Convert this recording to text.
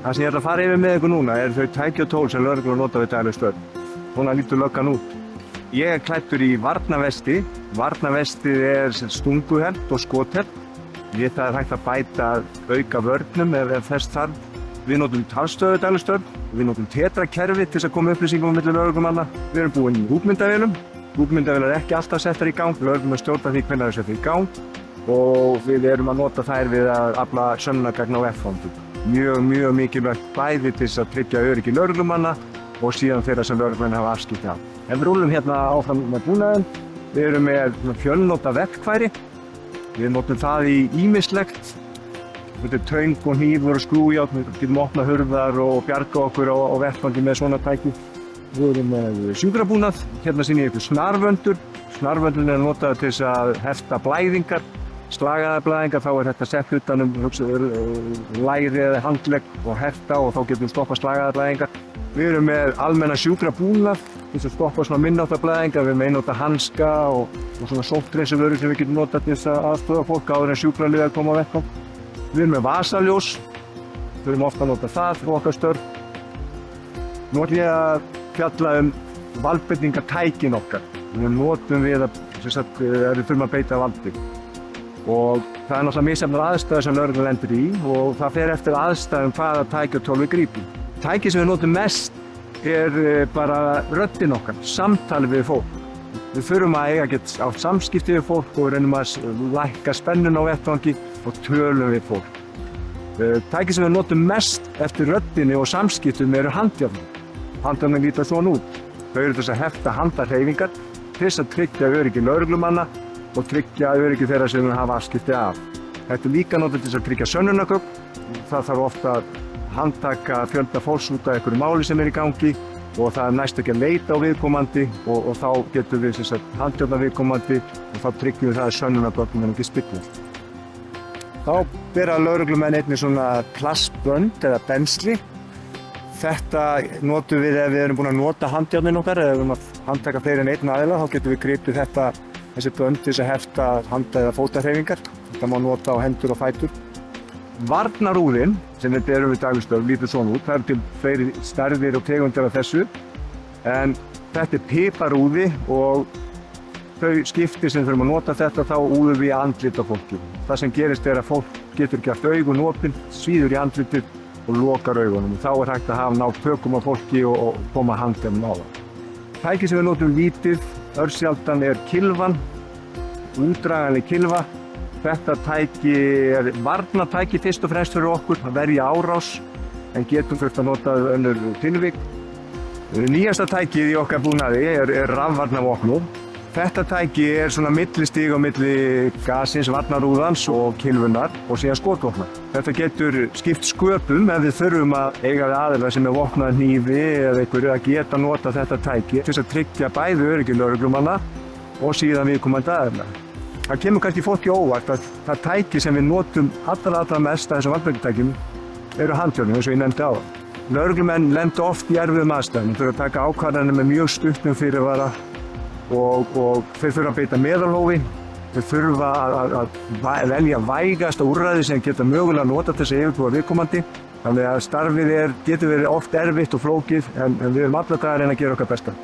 Það sem ég ætla að fara yfir með ykkur núna þau tæki og tól sem lögreglan nota við dagleg störf. Svona lítur löggan út. Ég klæddur í varnarvesti. Varnarvestið stunguhelt og skothelt. Við það hægt að bæta auka vörnum ef þess þarf. Við notum talstöð við dagleg störf. Við notum tetrakerfi til að koma upplýsingum á milli lögreglumanna. Við erum búin í húkmyndavélum. Húkmyndavélar ekki alltaf settar í gang. Lögreglumenn stjórna því hvenær þær settar í gang. Og við erum að nota þær við að afla sönnunargagna á vettvangi. Mjög mikilvægt bæði til að tryggja öryggi lögreglumanna og síðan þeirra sem lögreglumenn hafa afskipti af. En við rúllum hérna áfram með búnaðinn. Við erum með fjölnota verkfæri. Við notum það í ýmislegt. Þetta töng og hnífur og skrújárn. Við getum opnað hurðar og bjarga okkur á vettvangi með svona tæki. Við erum með sjúkrabúnað. Hérna sýni ég ykkur snarvöndur. Snarvöndurinn notaður til þess að hefta blæðingar. Slagaðar blæðingar, þá þetta sett utan læri eða handlegg og hefta og þá getum við stoppað slagaðar blæðingar. Við erum með almenna sjúkrabúnað til að stoppa svona minnáttar blæðingar. Við erum með einnota hanska og svona sótthreinsilvörur sem við getum notað til þess að aðstoða fólk áður en sjúkraliðar koma á vettvang. Við erum með vasaljós. Við erum ofta að nota það á okkar störf. Nú ætlum ég að fjalla valdbeitingartækin okkar. Við notum við við þurfum að beita valdi. Og það náttúrulega misjafnar aðstæður sem lögreglan lendir í og það fer eftir aðstæðum hvaða tæki og tól við grípum. Tæki sem við notum mest bara röddin okkar, samtali við fólk. Við þurfum að eiga átt samskipti við fólk og reynum að lækka spennun á vettvangi og tölum við fólk. Tæki sem við notum mest eftir röddinni og samskiptum eru handjárnir. Handjárnir líta svona út. Þau eru þess að hefta handahreyfingar til þess að tryggja öryggi lögreglumanna og tryggja öryggi þeirra sem við hafa afskipti af. Þetta líka notað til að tryggja sönnunargögn. Það þarf ofta að handtaka fjölda fólks út af einhverju máli sem í gangi og það næst ekki að leita á viðkomandi og þá getum við handjárna viðkomandi og þá tryggjum við það að sönnunargögnin ekki spillir. Þá bera lögreglumenn einnig svona plastbönd eða bensli. Þetta notum við ef við erum búin að nota handjárnin okkar eða við erum að handtaka fleiri en einn aðila, þá getum við gripið þessi bönd til að hefta handa- eða fótahreyfingar. Þetta má nota á hendur og fætur. Varnarúðin, sem við berum við dagleg störf, lítur svona út. Það eru til fleiri stærðir og tegundir af þessu. En þetta piparúði og þau skipti sem þurfum að nota þetta, þá úðum við í andlit á fólki. Það sem gerist að fólk getur ekki haft augun opin, svíður í andlitið og lokar augunum. Þá hægt að hafa ná tökum á fólki og koma handjárnum á það. Tæki sem við notum lítið, örsjaldan kilvan, útdraganleg kilva. Þetta tæki varnartæki fyrst og fremst fyrir okkur, að verja árás, en getum þurft að nota önnur tilvik. Nýjasta tækið í okkar búnaði rafvarnarvopnið. Þetta tæki svona millistig á milli gasins, varnarúðans og kilvunar og síðan skotvopna. Þetta getur skipt sköpum ef við þurfum að eiga við aðila sem vopnað hnífi eða einhverju að geta nota þetta tæki til að tryggja bæði öryggi lögreglumanna og síðan viðkomandi aðila. Það kemur kannski fólki óvart að það tæki sem við notum allra mest af þessum valdbeitingartækjum eru handjárnir, eins og ég nefndi áðan. Lögreglumenn lenda oft í erfiðum aðstæðum, þurfa að taka ákvarðanir með mjög stuttum fyrirvara og þeir þurfa að beita meðalhófi. Þeir þurfa að velja vægasta úrræði sem geta mögulega nota til þess að yfirbúa viðkomandi. Þannig að starfið getur verið oft erfitt og flókið en við erum alla dagar að reyna að gera okkar besta.